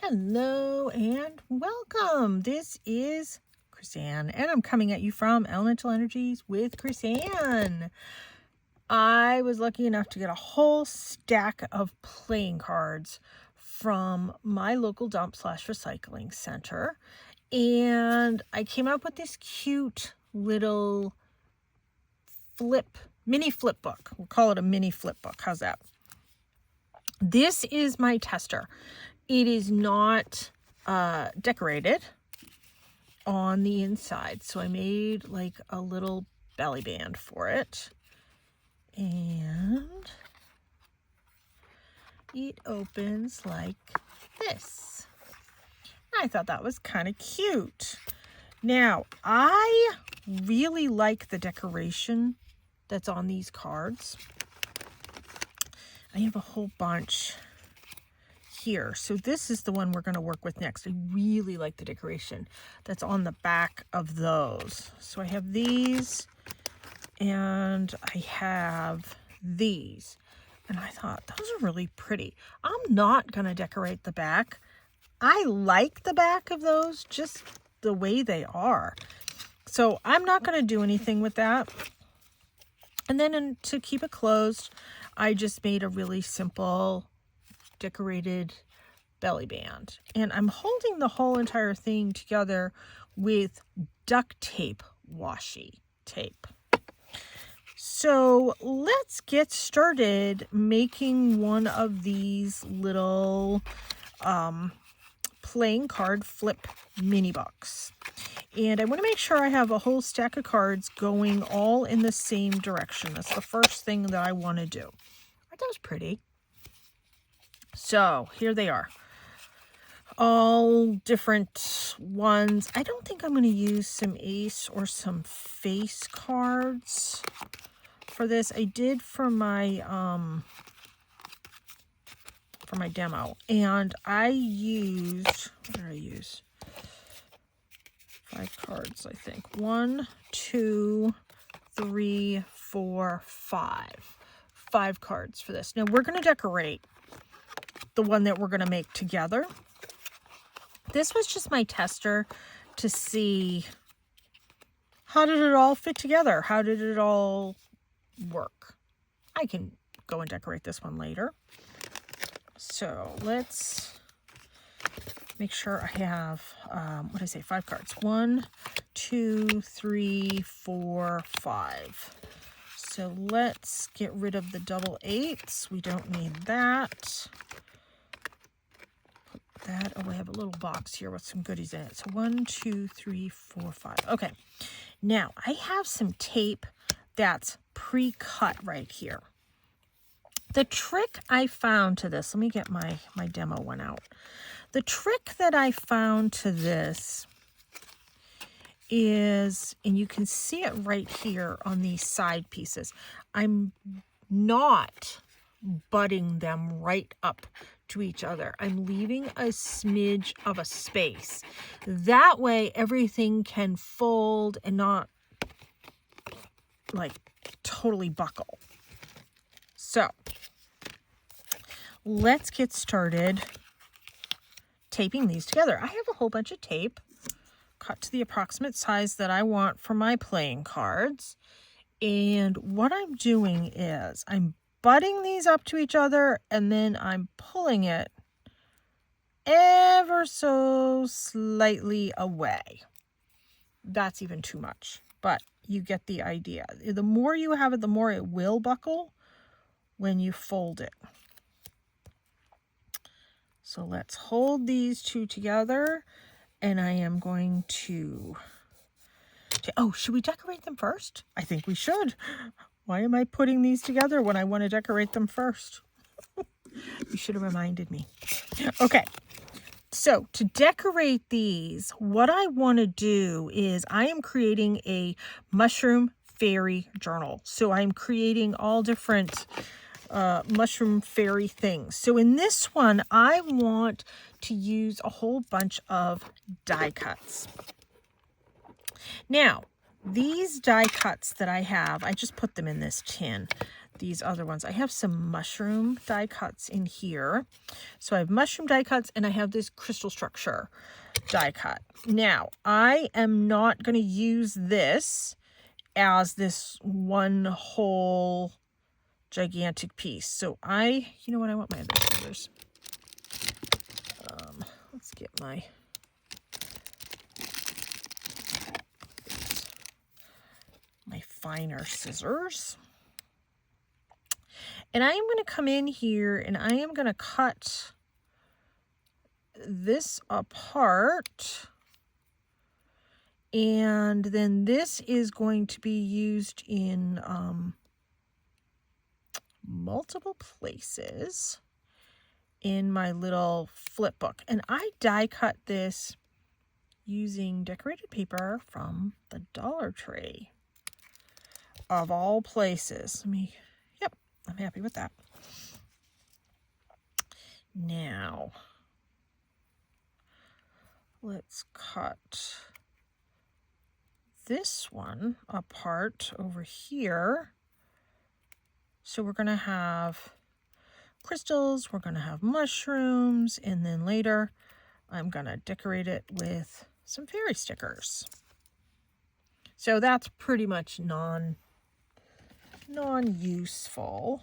Hello and welcome. This is Chrisanne, and I'm coming at you from Elemental Energies with Chrisanne. I was lucky enough to get a whole stack of playing cards from my local dump/recycling center, and I came up with this cute little mini flip book. We'll call it a mini flip book. How's that? This is my tester. It is not decorated on the inside, so I made like a little belly band for it, and it opens like this. I thought that was kind of cute. Now, I really like the decoration that's on these cards. I have a whole bunch here. So this is the one we're going to work with next. I really like the decoration that's on the back of those. So I have these and I have these. And I thought those are really pretty. I'm not going to decorate the back. I like the back of those just the way they are. So I'm not going to do anything with that. And then to keep it closed, I just made a really simple decorated belly band, and I'm holding the whole entire thing together with duct tape washi tape. So let's get started making one of these little playing card flip mini books. And I want to make sure I have a whole stack of cards going all in the same direction. That's the first thing that I want to do. Aren't those pretty? So here they are, all different ones. I don't think I'm going to use some ace or some face cards for this. I did for my demo, and I used, what did I use? 5 cards, I think. 1, 2, 3, 4, 5. 5 cards for this. Now we're going to decorate the one that we're going to make together. This was just my tester to see how did it all fit together? How did it all work? I can go and decorate this one later. So let's make sure I have, 5 cards. 1, 2, 3, 4, 5. So let's get rid of the double 8s. We don't need that. That. Oh, I have a little box here with some goodies in it. So 1, 2, 3, 4, 5. Okay. Now I have some tape that's pre-cut right here. The trick I found to this, let me get my demo one out. The trick that I found to this is, and you can see it right here on these side pieces, I'm not butting them right up to each other. I'm leaving a smidge of a space. That way everything can fold and not like totally buckle. So let's get started taping these together. I have a whole bunch of tape cut to the approximate size that I want for my playing cards. And what I'm doing is I'm butting these up to each other, and then I'm pulling it ever so slightly away. That's even too much, but you get the idea. The more you have it, the more it will buckle when you fold it. So let's hold these two together, and I am going to... Oh, should we decorate them first? I think we should. Why am I putting these together when I want to decorate them first? You should have reminded me. Okay, so to decorate these, what I want to do is I am creating a mushroom fairy journal. So I'm creating all different mushroom fairy things. So in this one, I want to use a whole bunch of die cuts. Now, these die cuts that I have, I just put them in this tin. these other ones. I have some mushroom die cuts in here. So I have mushroom die cuts and I have this crystal structure die cut. Now, I am not going to use this as this one whole gigantic piece. So you know what, I want my other scissors. Let's get my finer scissors. And I am going to come in here and I am going to cut this apart. And then this is going to be used in multiple places in my little flip book. And I die cut this using decorated paper from the Dollar Tree. Of all places. Yep, I'm happy with that. Now, let's cut this one apart over here. So we're going to have crystals, we're going to have mushrooms, and then later I'm going to decorate it with some fairy stickers. So that's pretty much non-useful,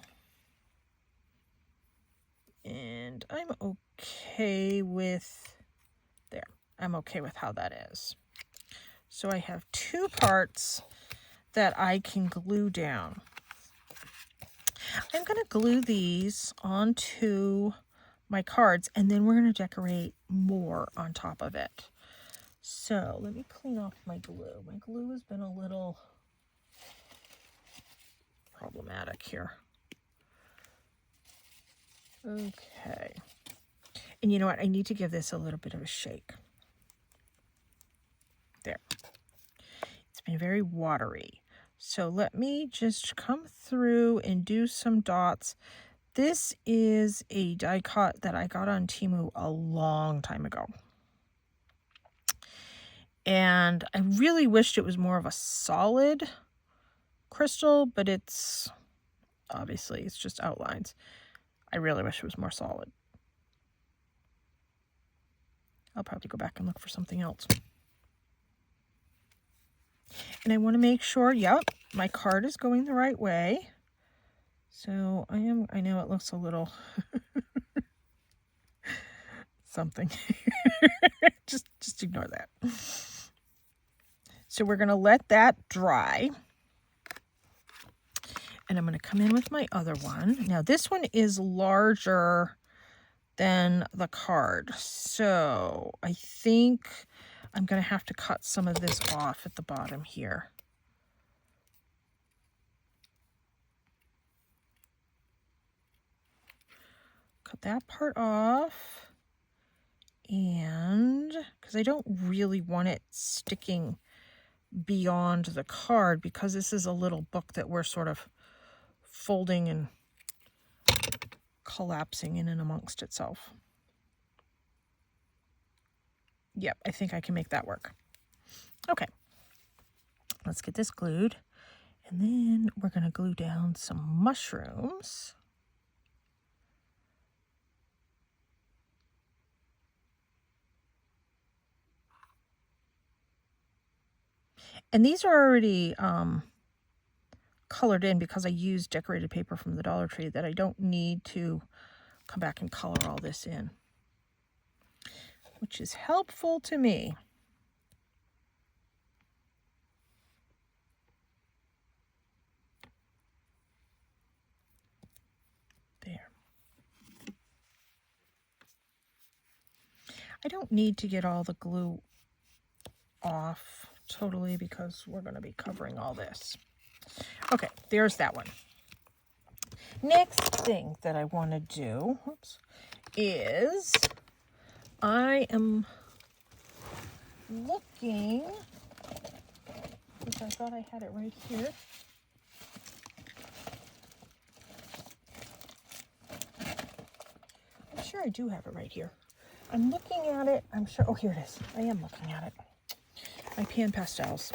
and I'm okay with I'm okay with how that is. So I have two parts that I can glue down. I'm going to glue these onto my cards, and then we're going to decorate more on top of it. So let me clean off my glue. My glue has been a little problematic here. Okay. And you know what? I need to give this a little bit of a shake. There. It's been very watery. So let me just come through and do some dots. This is a die cut that I got on Temu a long time ago. And I really wished it was more of a solid crystal, but it's just outlines. I really wish it was more solid. I'll probably go back and look for something else. And I want to make sure, yep, my card is going the right way. So I know it looks a little something. just ignore that. So we're going to let that dry. And I'm going to come in with my other one. Now this one is larger than the card. So I think I'm going to have to cut some of this off at the bottom here. Cut that part off. And because I don't really want it sticking beyond the card, because this is a little book that we're sort of folding and collapsing in and amongst itself. Yep, I think I can make that work. Okay, let's get this glued, and then we're going to glue down some mushrooms. And these are already colored in because I used decorated paper from the Dollar Tree that I don't need to come back and color all this in, which is helpful to me. There. I don't need to get all the glue off totally because we're going to be covering all this. Okay, there's that one. Next thing that I want to do, is I am looking, because I thought I had it right here. I'm sure I do have it right here. I'm looking at it. I'm sure. Oh, here it is. I am looking at it. My pan pastels.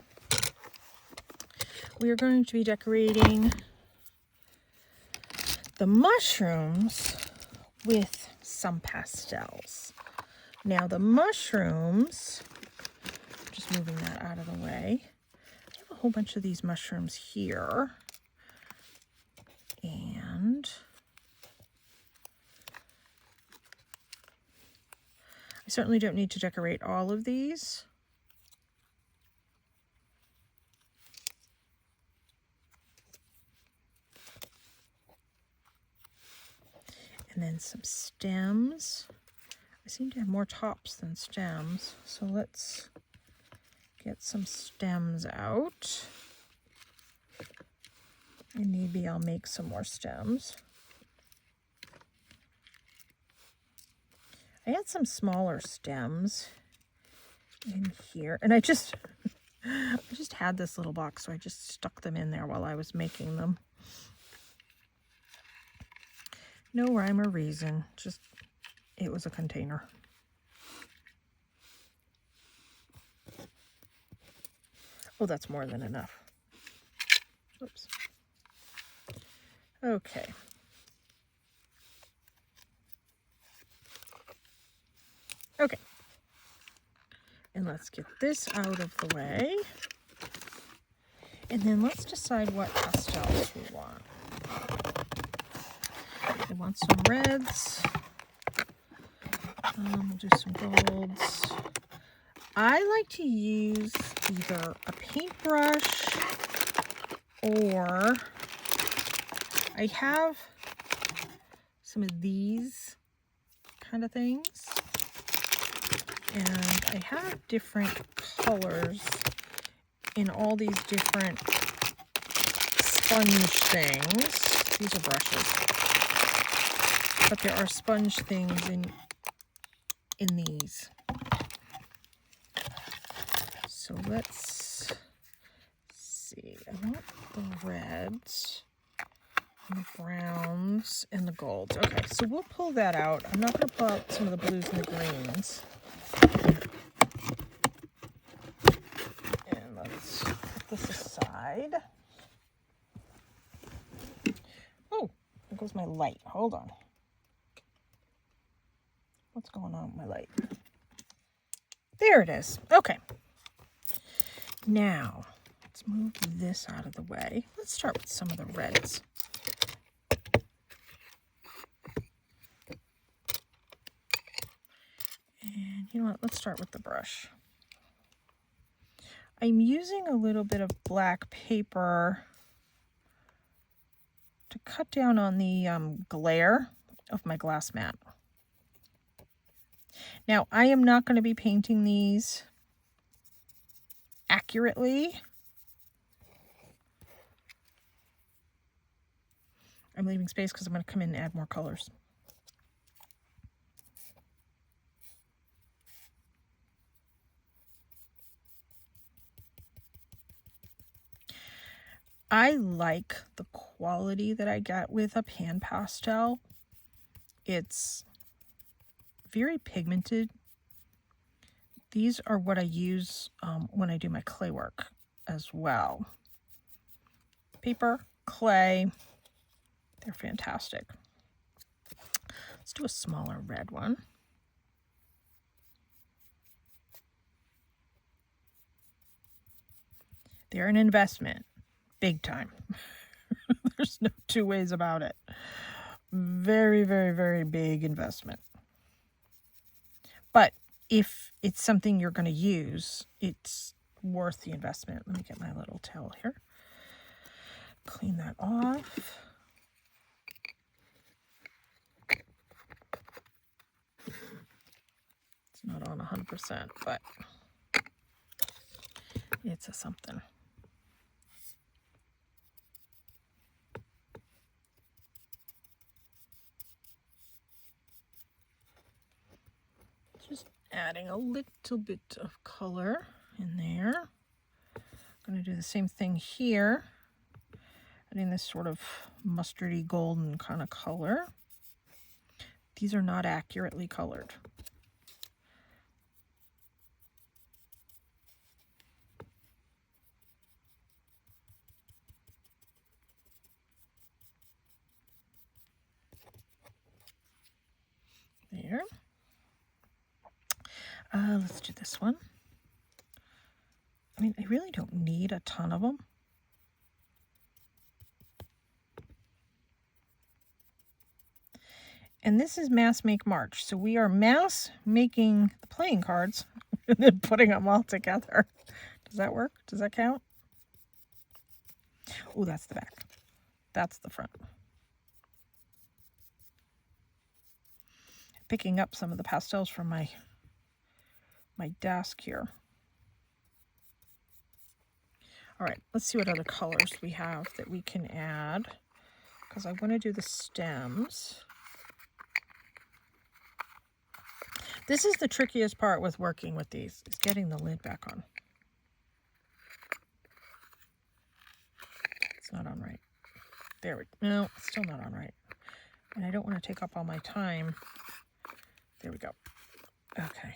We are going to be decorating the mushrooms with some pastels. Now the mushrooms, just moving that out of the way. I have a whole bunch of these mushrooms here. And I certainly don't need to decorate all of these. And then some stems. I seem to have more tops than stems, so let's get some stems out. And maybe I'll make some more stems. I had some smaller stems in here, and I just had this little box, so I just stuck them in there while I was making them. No rhyme or reason, just it was a container. Oh, that's more than enough. Oops. Okay. Okay. And let's get this out of the way. And then let's decide what pastels we want. We want some reds. We'll do some golds. I like to use either a paintbrush or I have some of these kind of things. And I have different colors in all these different sponge things. These are brushes. But there are sponge things in these. So let's see. I want the reds and the browns and the golds. Okay, so we'll pull that out. I'm not going to pull out some of the blues and the greens. And let's put this aside. Oh, there goes my light. Hold on. What's going on with my light? There it is. Okay. Now, let's move this out of the way. Let's start with some of the reds. And you know what? Let's start with the brush. I'm using a little bit of black paper to cut down on the glare of my glass mat. Now, I am not going to be painting these accurately. I'm leaving space because I'm going to come in and add more colors. I like the quality that I get with a pan pastel. It's very pigmented. These are what I use when I do my clay work as well. Paper, clay, they're fantastic. Let's do a smaller red one. They're an investment, big time. There's no two ways about it. Very, very, very big investment. But if it's something you're going to use, it's worth the investment. Let me get my little towel here. Clean that off. It's not on 100%, but it's a something. Just adding a little bit of color in there. I'm going to do the same thing here. Adding this sort of mustardy golden kind of color. These are not accurately colored. Let's do this one. I mean, I really don't need a ton of them. And this is Mass Make March. So we are mass making the playing cards and then putting them all together. Does that work? Does that count? Oh, that's the back. That's the front. Picking up some of the pastels from my desk here. All right, let's see what other colors we have that we can add, because I want to do the stems. This is the trickiest part with working with these, is getting the lid back on. It's not on right. There we go. No, it's still not on right. And I don't want to take up all my time. There we go. Okay.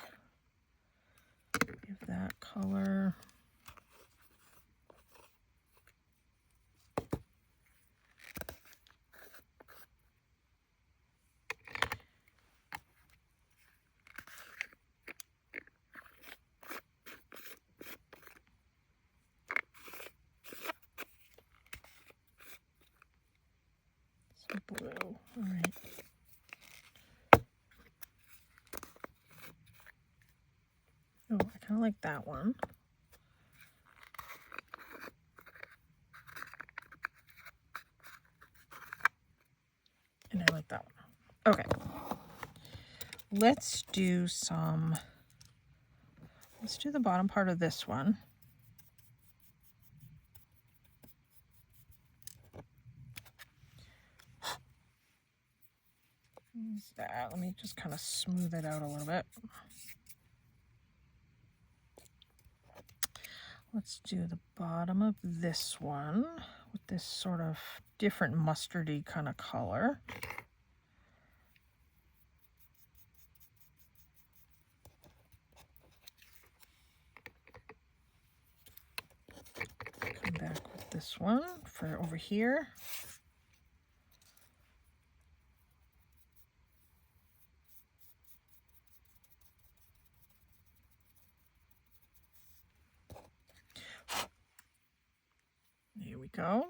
Give that color. Some blue. All right. Oh, I kind of like that one. And I like that one. Okay. Let's do the bottom part of this one. Use that. Let me just kind of smooth it out a little bit. Let's do the bottom of this one with this sort of different mustardy kind of color. Come back with this one for over here. Here we go.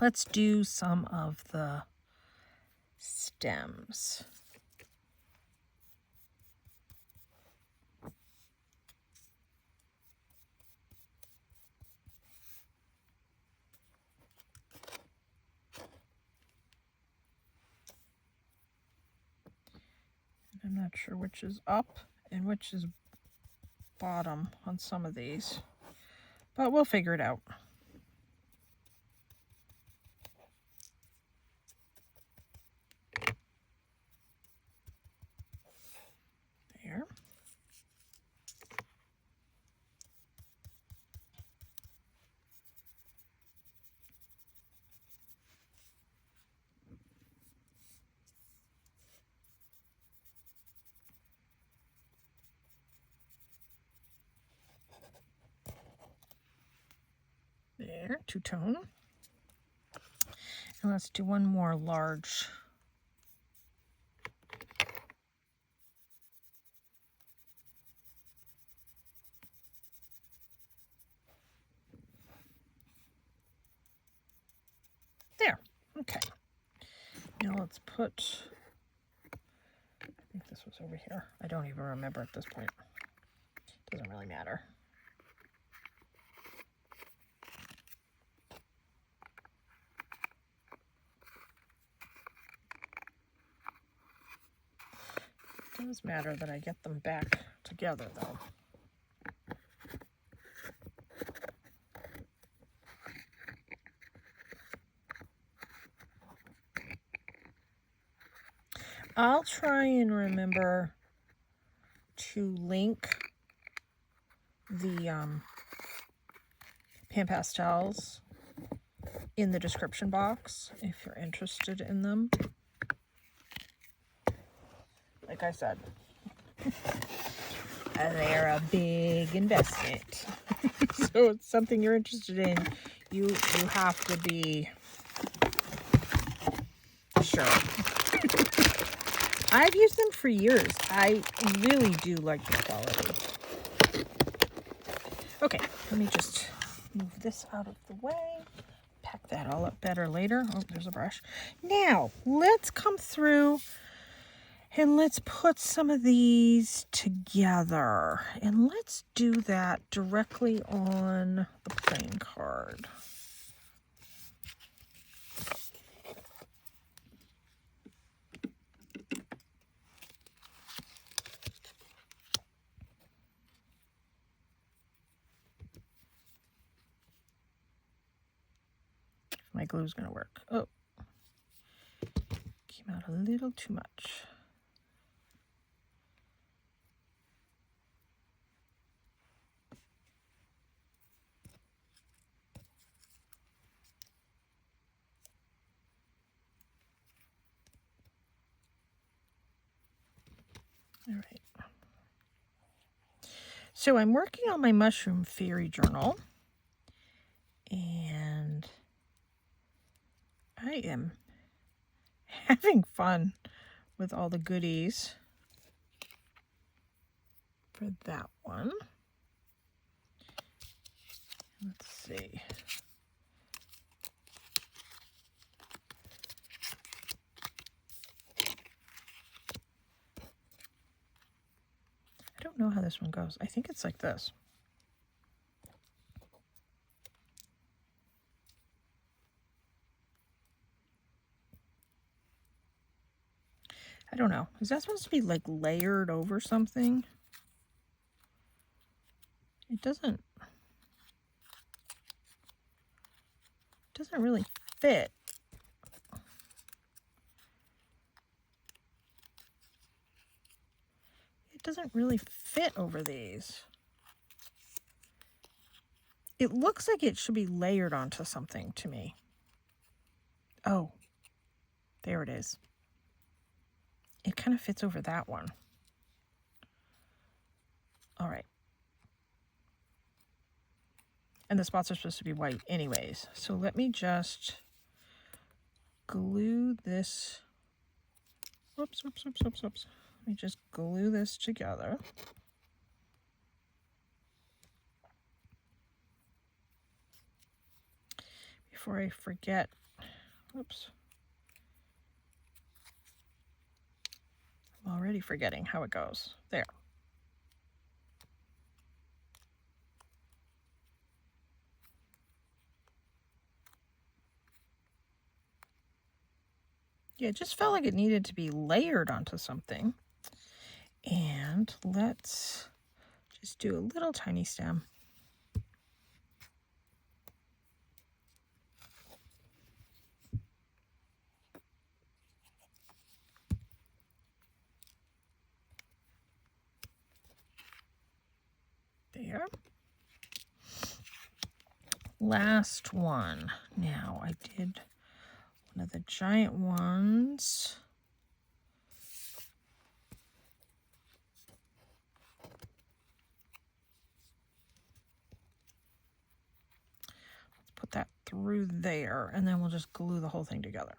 Let's do some of the stems. I'm not sure which is up and which is bottom on some of these, but we'll figure it out. There. There, two-tone. And let's do one more large. There, okay. Now let's put, I think this was over here. I don't even remember at this point. Doesn't really matter. It does matter that I get them back together though. I'll try and remember to link the pan pastels in the description box if you're interested in them. Like I said, they're a big investment. So it's something you're interested in. You have to be sure. I've used them for years. I really do like the quality. Okay, let me just move this out of the way. Pack that all up better later. Oh, there's a brush. Now, let's come through and let's put some of these together. And let's do that directly on the playing card. My glue's gonna work. Oh, came out a little too much. All right. So I'm working on my mushroom fairy journal, and I am having fun with all the goodies for that one. Let's see. I don't know how this one goes. I think it's like this. I don't know. Is that supposed to be like layered over something? It doesn't really fit. It doesn't really fit over these. It looks like it should be layered onto something to me. Oh, there it is. It kind of fits over that one. All right. And the spots are supposed to be white anyways. So let me just glue this. Oops. Let me just glue this together. Before I forget. Oops. I'm already forgetting how it goes. There. Yeah, it just felt like it needed to be layered onto something. And let's just do a little tiny stem. There. Last one. Now I did one of the giant ones. Let's put that through there, and then we'll just glue the whole thing together.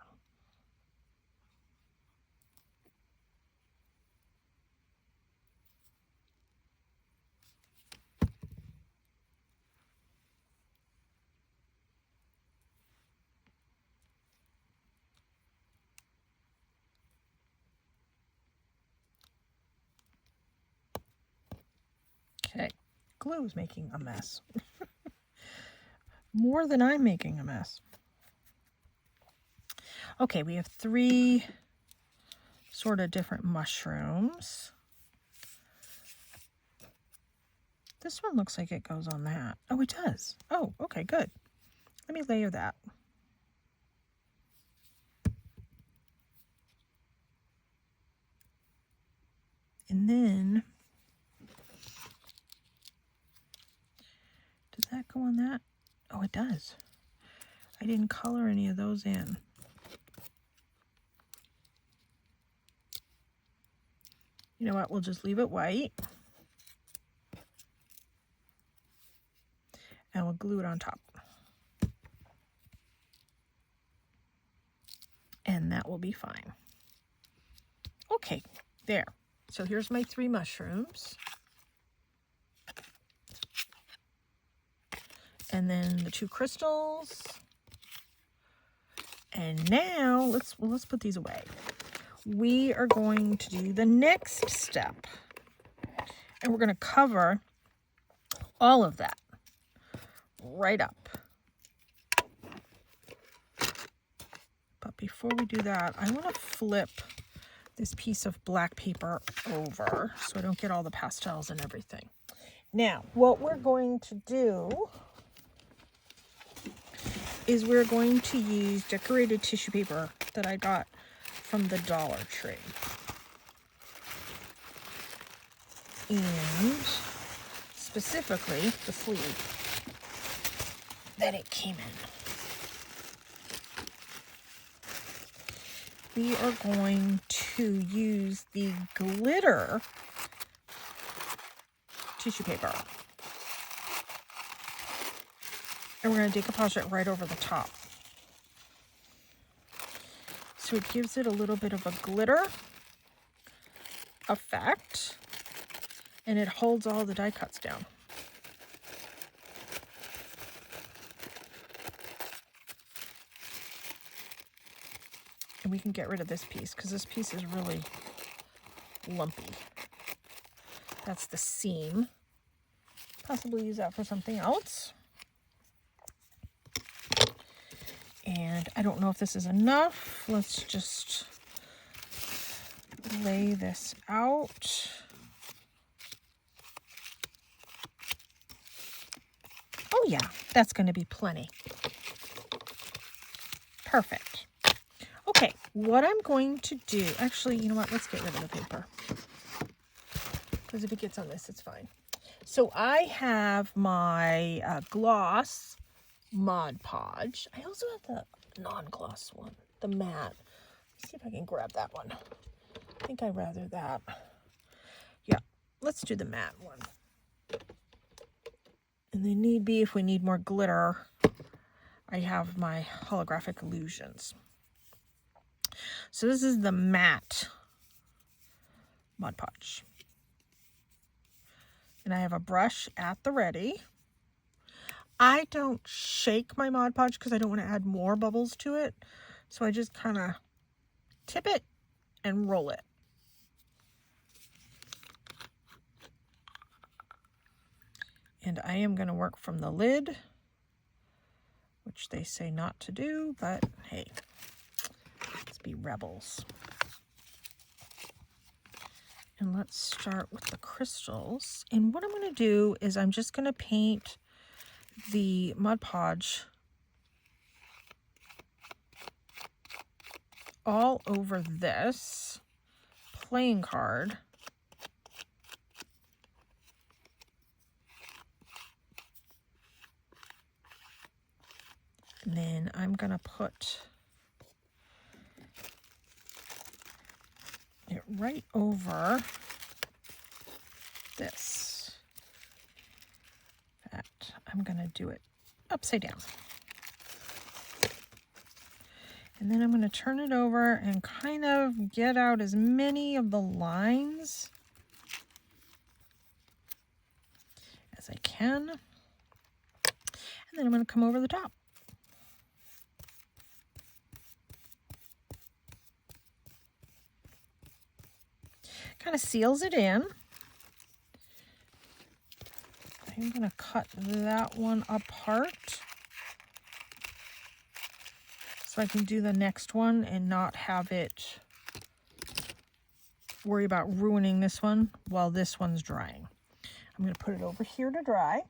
Okay, glue is making a mess. More than I'm making a mess. Okay, we have 3 sort of different mushrooms. This one looks like it goes on that. Oh, it does. Oh, okay, good. Let me layer that. And then, does that go on that? Oh, it does. I didn't color any of those in. You know what? We'll just leave it white. And we'll glue it on top. And that will be fine. Okay, there. So here's my 3 mushrooms. And then the 2 crystals. And now let's put these away. We are going to do the next step. And we're going to cover all of that right up. But before we do that, I want to flip this piece of black paper over so I don't get all the pastels and everything. Now, what we're going to do is we're going to use decorated tissue paper that I got from the Dollar Tree. And specifically the sleeve that it came in. We are going to use the glitter tissue paper. And we're going to decoupage it right over the top. So it gives it a little bit of a glitter effect. And it holds all the die cuts down. And we can get rid of this piece because this piece is really lumpy. That's the seam. Possibly use that for something else. And I don't know if this is enough. Let's just lay this out. Oh yeah, that's going to be plenty. Perfect. Okay, what I'm going to do, actually, you know what? Let's get rid of the paper. Because if it gets on this, it's fine. So I have my gloss Mod Podge. I also have the non-gloss one, the matte. Let's see if I can grab that one. I think I'd rather that. Yeah, let's do the matte one. And then need be, if we need more glitter, I have my holographic illusions. So this is the matte Mod Podge. And I have a brush at the ready. I don't shake my Mod Podge because I don't want to add more bubbles to it. So I just kind of tip it and roll it. And I am going to work from the lid, which they say not to do, but hey, let's be rebels. And let's start with the crystals. And what I'm going to do is I'm just going to paint the Mod Podge all over this playing card. And then I'm going to put it right over this. That I'm going to do it upside down. And then I'm going to turn it over and kind of get out as many of the lines as I can. And then I'm going to come over the top. Kind of seals it in. I'm going to cut that one apart so I can do the next one and not have it worry about ruining this one while this one's drying. I'm going to put it over here to dry.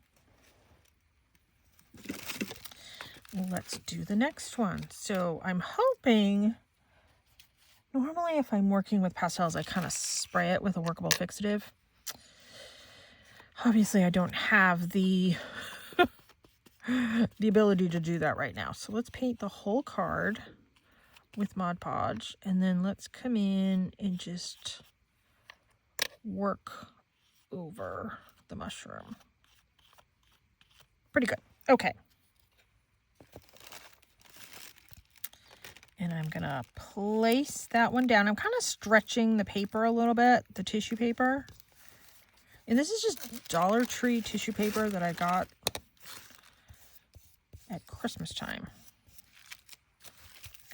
Let's do the next one. So I'm hoping, normally if I'm working with pastels, I kind of spray it with a workable fixative. Obviously, I don't have the the ability to do that right now. So let's paint the whole card with Mod Podge, and then let's come in and just work over the mushroom. Pretty good. Okay. And I'm going to place that one down. I'm kind of stretching the paper a little bit, the tissue paper. And this is just Dollar Tree tissue paper that I got at Christmas time.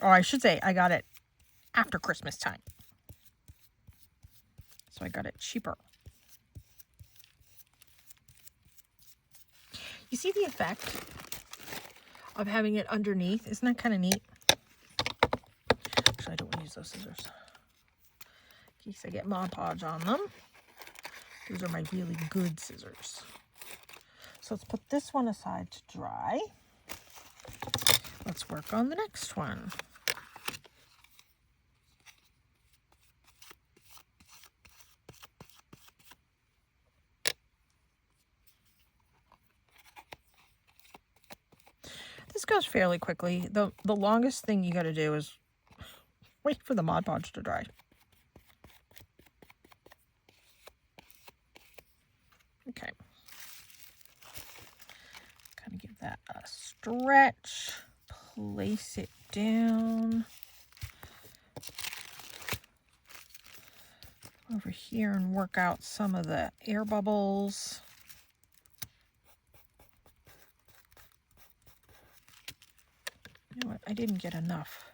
Or I should say I got it after Christmas time. So I got it cheaper. You see the effect of having it underneath? Isn't that kind of neat? Actually, I don't want to use those scissors in case I get Mod Podge on them. Those are my really good scissors. So let's put this one aside to dry. Let's work on the next one. This goes fairly quickly. The longest thing you got to do is wait for the Mod Podge to dry. Okay. Kind of give that a stretch. Place it down over here and work out some of the air bubbles. You know what? I didn't get enough.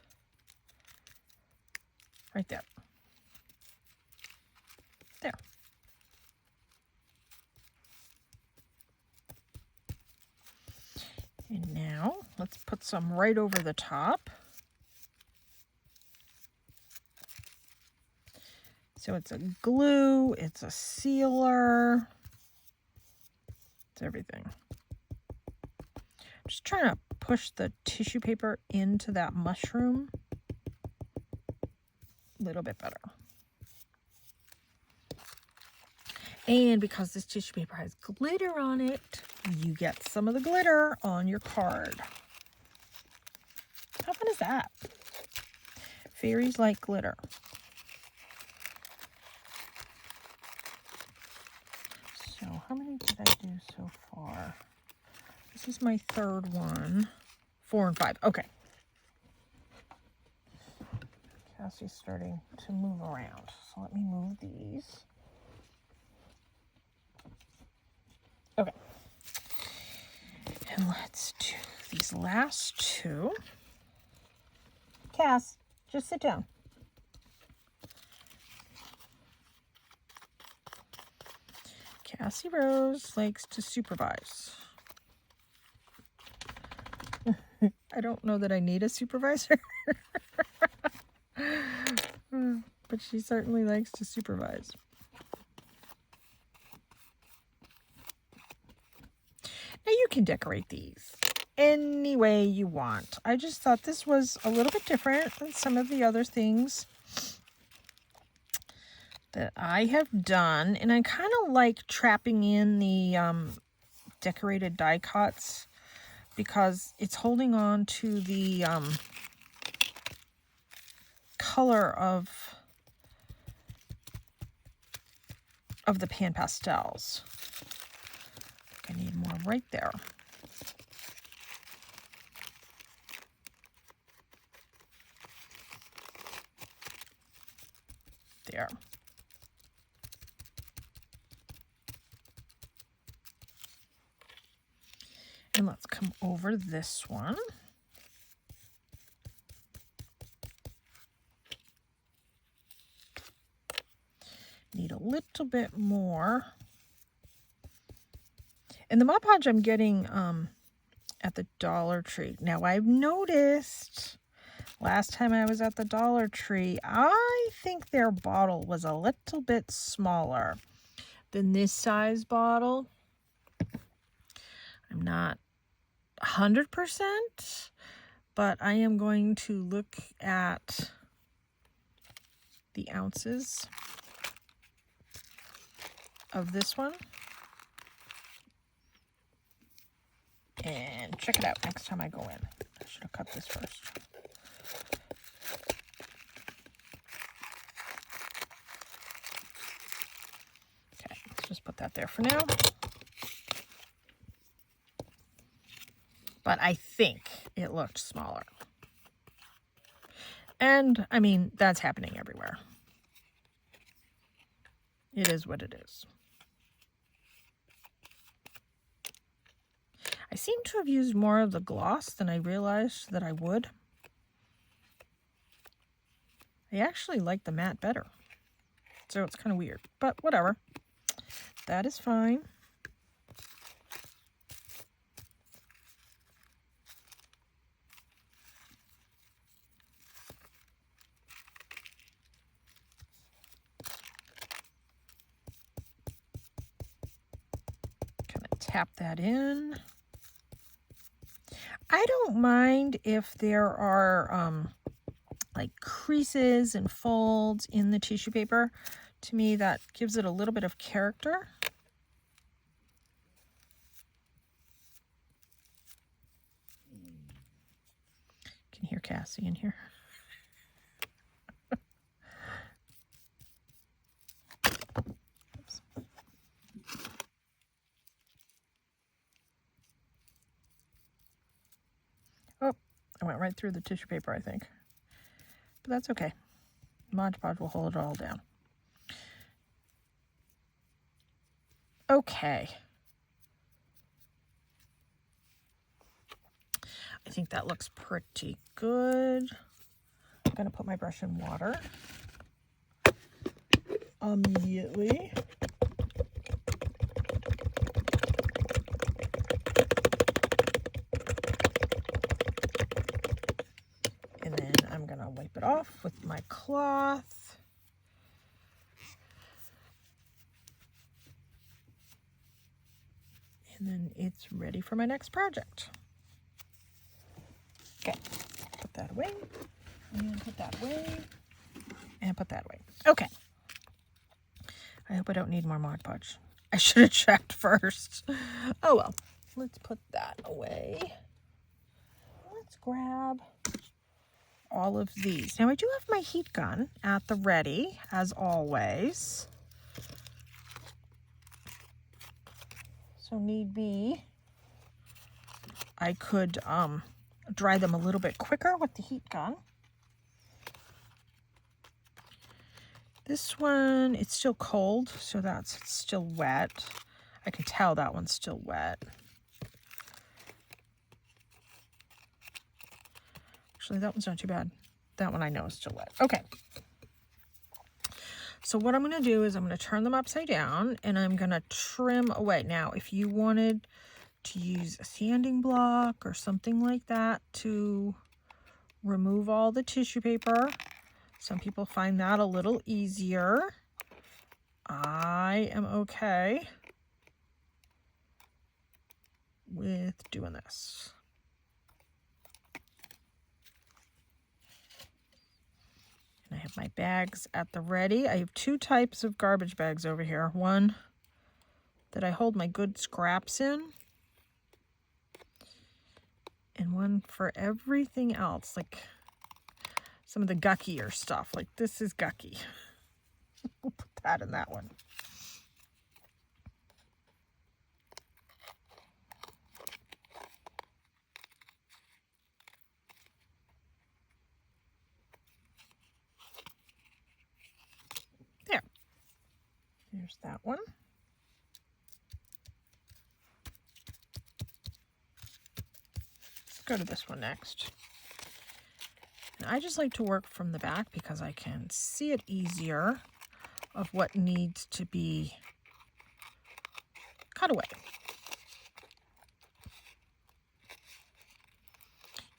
Right there. There. And now let's put some right over the top. So it's a glue, it's a sealer, it's everything. I'm just trying to push the tissue paper into that mushroom a little bit better. And because this tissue paper has glitter on it, you get some of the glitter on your card. How fun is that? Fairies like glitter. So how many did I do so far? This is my third one. 4 and 5. Okay. Cassie's starting to move around. So let me move these. Okay. And let's do these last two. Cass, just sit down. Cassie Rose likes to supervise. I don't know that I need a supervisor. But she certainly likes to supervise. Now you can decorate these any way you want. I just thought this was a little bit different than some of the other things that I have done. And I kind of like trapping in the decorated die cuts because it's holding on to the color of the pan pastels. I need more right there. There. And let's come over this one. Need a little bit more. And the Mod Podge I'm getting at the Dollar Tree. Now I've noticed last time I was at the Dollar Tree, I think their bottle was a little bit smaller than this size bottle. I'm not 100%, but I am going to look at the ounces of this one and check it out next time I go in. I should have cut this first. Okay, let's just put that there for now. But I think it looked smaller. And I mean, that's happening everywhere. It is what it is. I seem to have used more of the gloss than I realized that I would. I actually like the matte better. So it's kind of weird, but whatever. That is fine. Kind of tap that in. I don't mind if there are like creases and folds in the tissue paper. To me, that gives it a little bit of character. You can hear Cassie in here. Oops. Oh, I went right through the tissue paper, I think. But that's okay. Mod Podge will hold it all down. Okay. I think that looks pretty good. I'm going to put my brush in water immediately. And then I'm going to wipe it off with my cloth. And then it's ready for my next project. Okay, put that away, and put that away, and put that away. Okay. I hope I don't need more Mod Podge. I should have checked first. Oh well, let's put that away. Let's grab all of these. Now I do have my heat gun at the ready, as always. So need be, I could dry them a little bit quicker with the heat gun. This one, it's still cold, so that's still wet. I can tell that one's still wet. Actually, that one's not too bad. That one I know is still wet. Okay. So what I'm going to do is I'm going to turn them upside down and I'm going to trim away. Now, if you wanted to use a sanding block or something like that to remove all the tissue paper, some people find that a little easier. I am okay with doing this. I have my bags at the ready. I have two types of garbage bags over here. One that I hold my good scraps in, and one for everything else, like some of the guckier stuff. Like this is gucky. We'll put that in that one. There. There's that one. Let's go to this one next. And I just like to work from the back because I can see it easier of what needs to be cut away.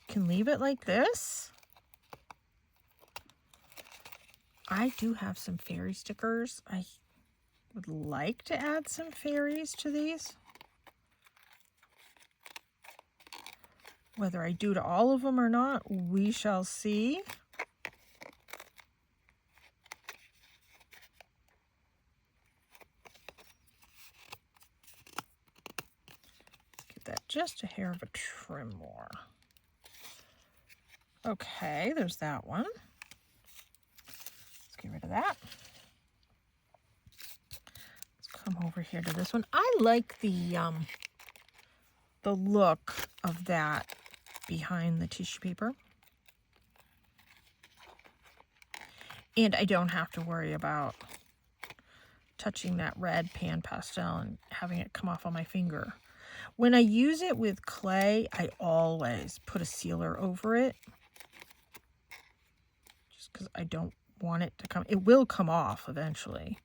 You can leave it like this. I do have some fairy stickers. I would like to add some fairies to these. Whether I do to all of them or not, we shall see. Let's give that just a hair of a trim more. Okay, there's that one. Let's get rid of that. Let's come over here to this one. I like the look of that behind the tissue paper. And I don't have to worry about touching that red pan pastel and having it come off on my finger. When I use it with clay, I always put a sealer over it. Just because I don't want it to come. It will come off eventually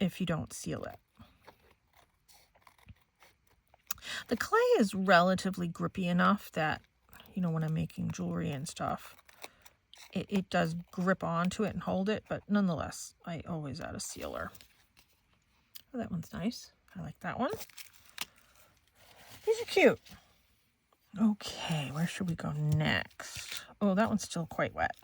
if you don't seal it. The clay is relatively grippy enough that, you know, when I'm making jewelry and stuff, it does grip onto it and hold it, but nonetheless, I always add a sealer. Oh, that one's nice. I like that one. These are cute. Okay, where should we go next? Oh, that one's still quite wet.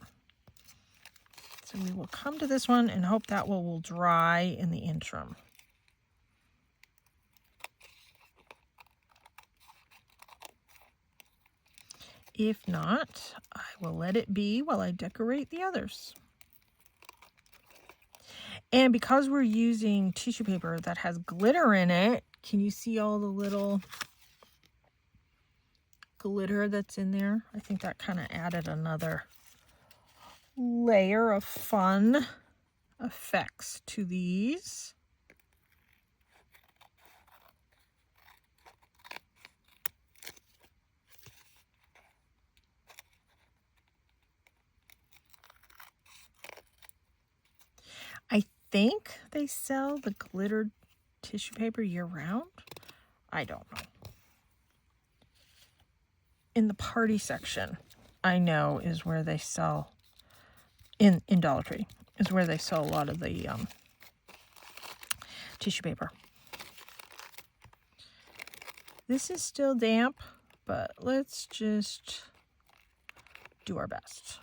So we will come to this one and hope that will dry in the interim. If not, I will let it be while I decorate the others. And because we're using tissue paper that has glitter in it, can you see all the little glitter that's in there? I think that kind of added another layer of fun effects to these. I think they sell the glittered tissue paper year-round. I don't know. In the party section, I know is where they sell, in Dollar Tree, is where they sell a lot of the tissue paper. This is still damp, but let's just do our best.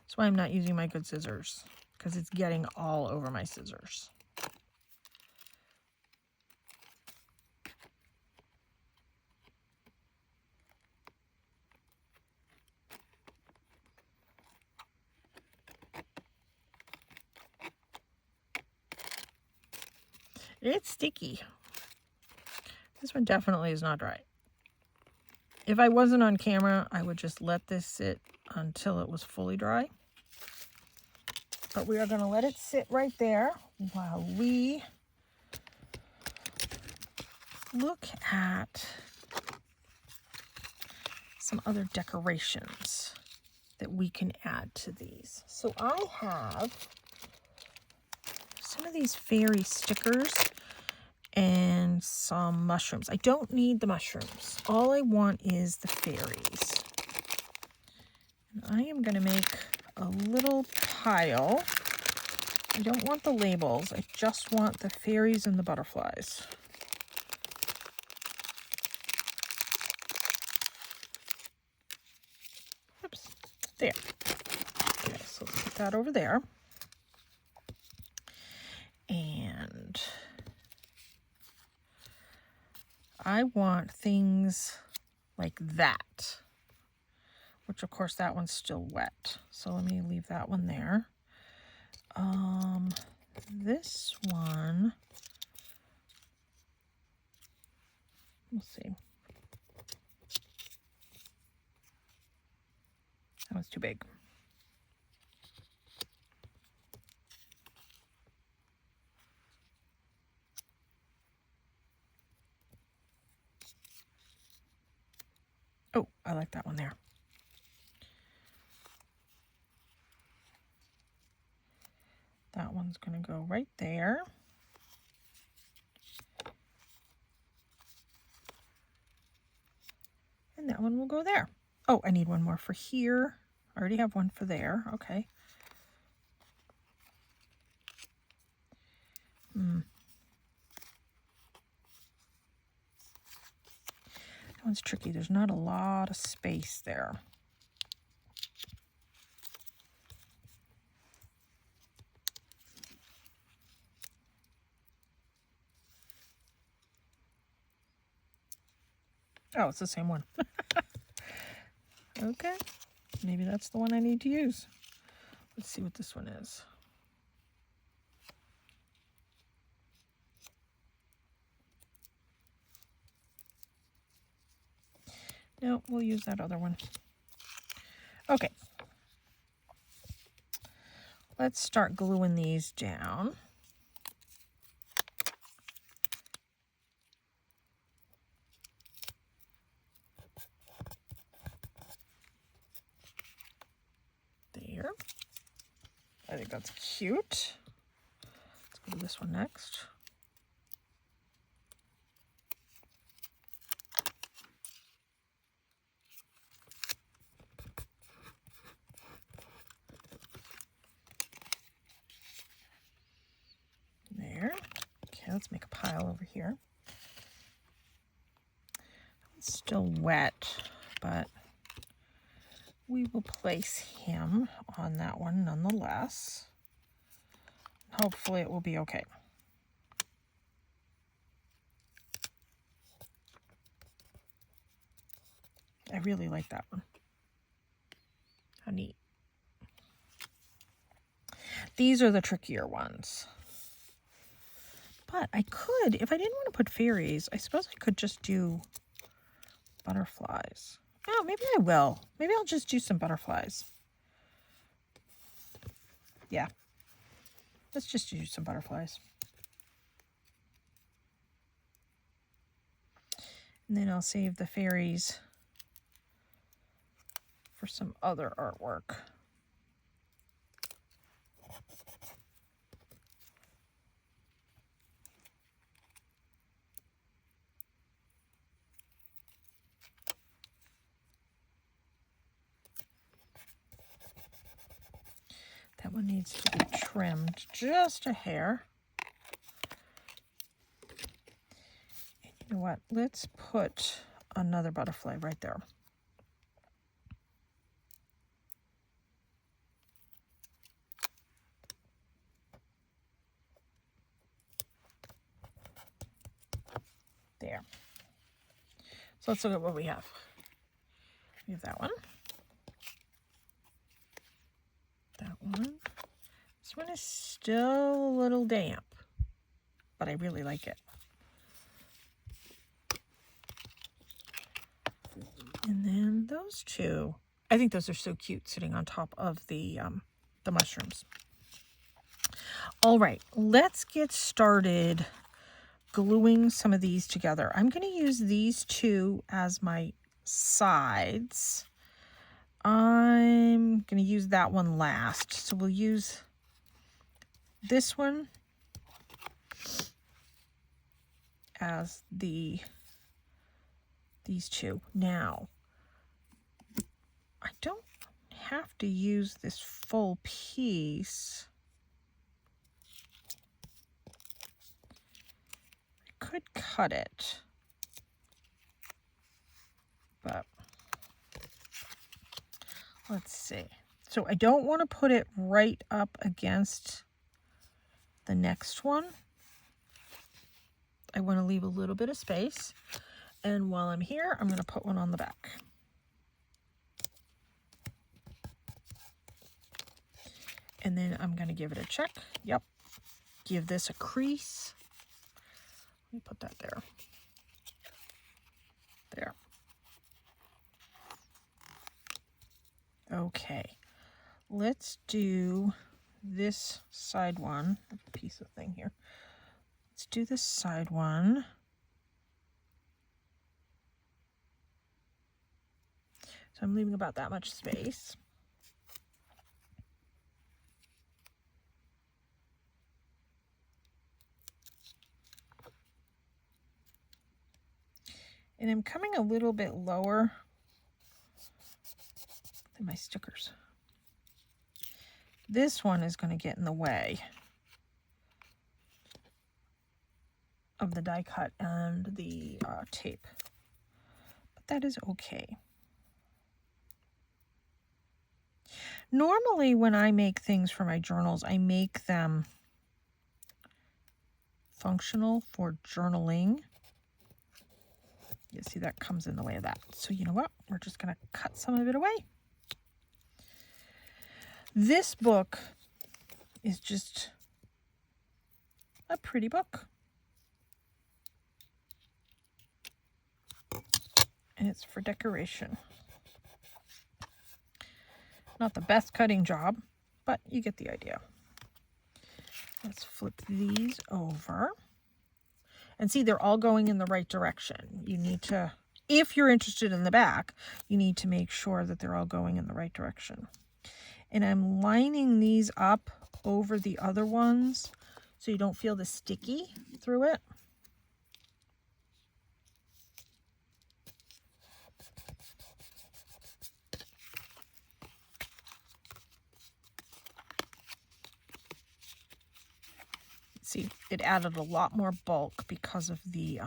That's why I'm not using my good scissors, because it's getting all over my scissors. It's sticky. This one definitely is not dry. If I wasn't on camera, I would just let this sit until it was fully dry. But we are going to let it sit right there while we look at some other decorations that we can add to these. So I have some of these fairy stickers and some mushrooms. I don't need the mushrooms. All I want is the fairies. And I am going to make a little pile. I don't want the labels. I just want the fairies and the butterflies. Oops. There. Okay, so let's put that over there. And I want things like that, which of course that one's still wet. So let me leave that one there. This one, we'll see. That one's too big. Oh, I like that one there. That one's going to go right there. And that one will go there. Oh, I need one more for here. I already have one for there. Okay. That one's tricky. There's not a lot of space there. Oh, it's the same one. Okay. Maybe that's the one I need to use. Let's see what this one is. No, we'll use that other one. Okay. Let's start gluing these down. There. I think that's cute. Let's go to this one next. There. Okay, let's make a pile over here. It's still wet, but we will place him on that one nonetheless. Hopefully it will be okay. I really like that one. How neat. These are the trickier ones. But I could, if I didn't want to put fairies, I suppose I could just do butterflies. Oh, maybe I will. Maybe I'll just do some butterflies. Yeah. Let's just do some butterflies. And then I'll save the fairies for some other artwork. That one needs to be trimmed just a hair. And you know what? Let's put another butterfly right there. There. So let's look at what we have. We have that one. That one. This one is still a little damp, but I really like it. And then those two. I think those are so cute sitting on top of the mushrooms. All right, let's get started gluing some of these together. I'm going to use these two as my sides. I'm going to use that one last. So we'll use this one as these two. Now, I don't have to use this full piece. I could cut it, but let's see. So I don't want to put it right up against the next one. I want to leave a little bit of space. And while I'm here, I'm going to put one on the back. And then I'm going to give it a check. Yep. Give this a crease. Let me put that there. There. Okay. Let's do this side one. A piece of thing here. Let's do this side one. So I'm leaving about that much space. And I'm coming a little bit lower than my stickers. This one is going to get in the way of the die cut and the tape. But that is okay. Normally when I make things for my journals, I make them functional for journaling. You see that comes in the way of that. So you know what? We're just going to cut some of it away. This book is just a pretty book. and it's for decoration. Not the best cutting job, but you get the idea. Let's flip these over. And see, they're all going in the right direction. You need to, if you're interested in the back, you need to make sure that they're all going in the right direction. And I'm lining these up over the other ones so you don't feel the sticky through it. See, it added a lot more bulk because of the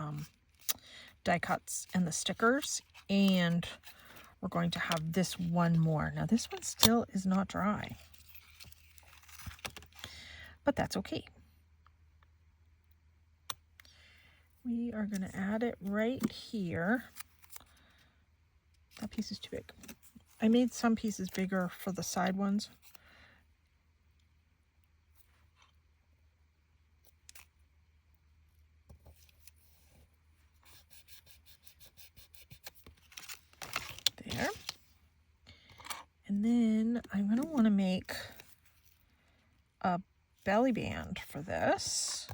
die cuts and the stickers, and we're going to have this one more. Now this one still is not dry, but that's okay. We are going to add it right here. That piece is too big. I made some pieces bigger for the side ones. There. And then I'm going to want to make a belly band for this.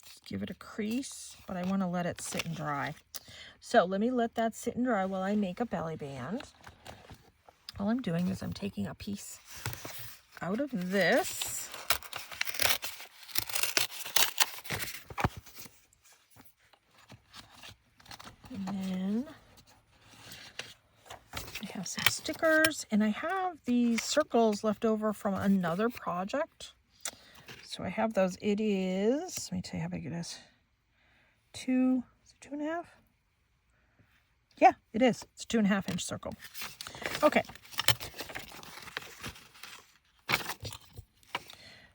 Just give it a crease, but I want to let it sit and dry. So let me let that sit and dry while I make a belly band. All I'm doing is I'm taking a piece out of this. And then I have some stickers, and I have these circles left over from another project. So I have those. It is, let me tell you how big it is. Is it 2.5? Yeah, it is. It's a 2.5-inch circle. Okay.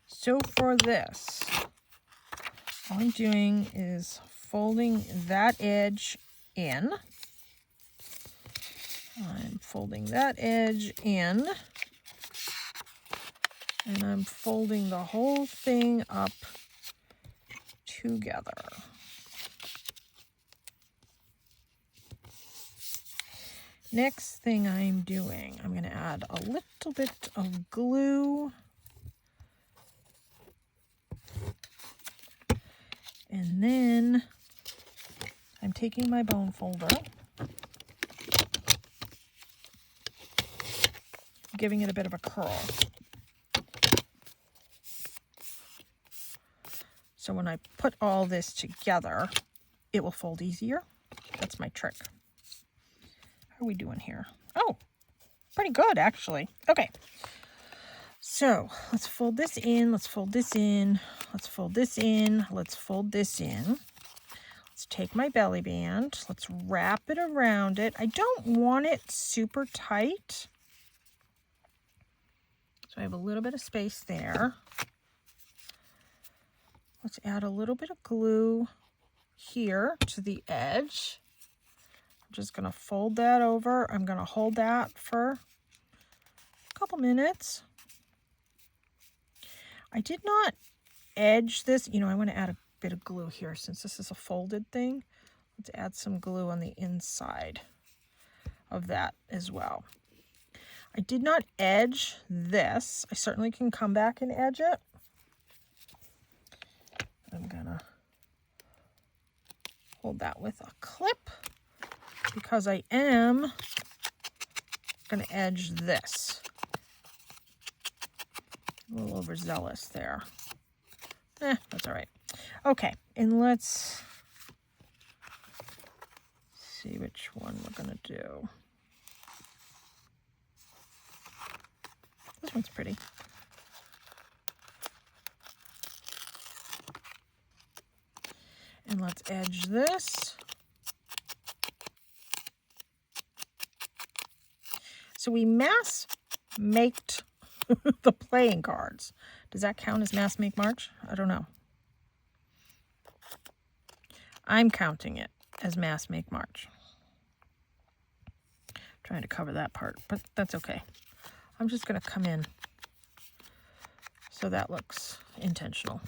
So for this, all I'm doing is folding that edge in. I'm folding that edge in, and I'm folding the whole thing up together. Next thing I'm doing, I'm going to add a little bit of glue. And then I'm taking my bone folder, giving it a bit of a curl. So when I put all this together, it will fold easier. That's my trick. How are we doing here? Oh, pretty good, actually. Okay. So let's fold this in. Let's fold this in. Let's fold this in. Let's fold this in. Let's take my belly band. Let's wrap it around it. I don't want it super tight. So I have a little bit of space there. Let's add a little bit of glue here to the edge. I'm just going to fold that over. I'm going to hold that for a couple minutes. I did not edge this. You know, I want to add a bit of glue here since this is a folded thing. Let's add some glue on the inside of that as well. I did not edge this. I certainly can come back and edge it. I'm gonna hold that with a clip because I am gonna edge this. A little overzealous there. That's all right. Okay, and let's see which one we're gonna do. This one's pretty. And let's edge this. So we mass maked the playing cards. Does that count as mass make March? I don't know. I'm counting it as mass make March. Trying to cover that part, but that's okay. I'm just going to come in so that looks intentional.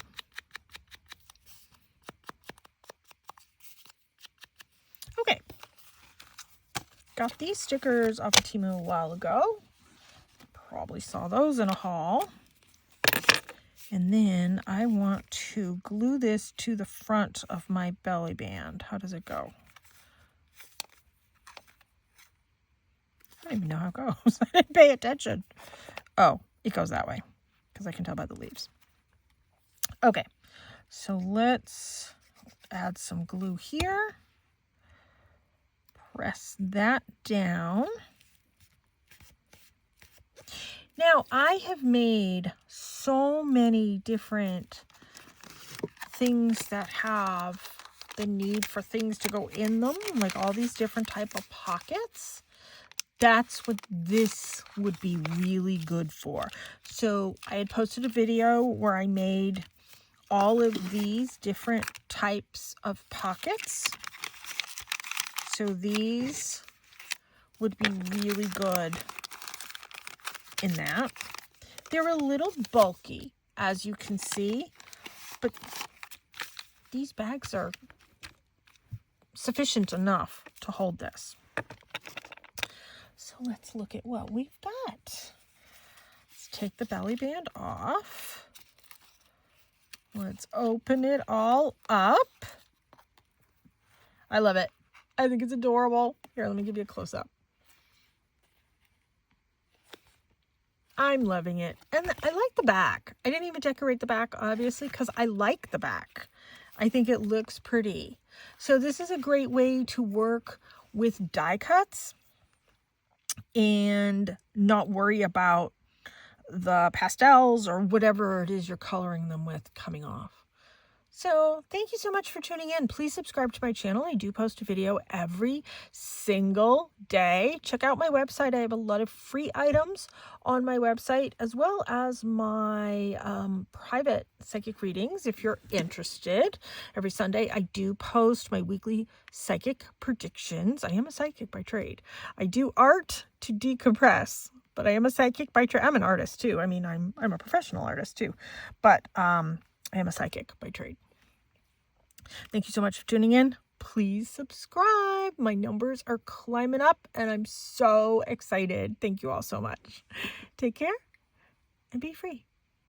Got these stickers off of Temu a while ago. Probably saw those in a haul. And then I want to glue this to the front of my belly band. How does it go? I don't even know how it goes. I didn't pay attention. Oh, it goes that way because I can tell by the leaves. Okay, so let's add some glue here. Press that down. Now, I have made so many different things that have the need for things to go in them, like all these different type of pockets. That's what this would be really good for. So I had posted a video where I made all of these different types of pockets. So these would be really good in that. They're a little bulky, as you can see, but these bags are sufficient enough to hold this. So let's look at what we've got. Let's take the belly band off. Let's open it all up. I love it. I think it's adorable. Here, let me give you a close-up. I'm loving it. And I like the back. I didn't even decorate the back, obviously, because I like the back. I think it looks pretty. So this is a great way to work with die cuts and not worry about the pastels or whatever it is you're coloring them with coming off. So thank you so much for tuning in. Please subscribe to my channel. I do post a video every single day. Check out my website. I have a lot of free items on my website, as well as my private psychic readings if you're interested. Every Sunday I do post my weekly psychic predictions. I am a psychic by trade. I do art to decompress, but I am a psychic by trade. I'm an artist too. I mean, I'm a professional artist too, but I am a psychic by trade. Thank you so much for tuning in. Please subscribe. My numbers are climbing up and I'm so excited. Thank you all so much. Take care and be free.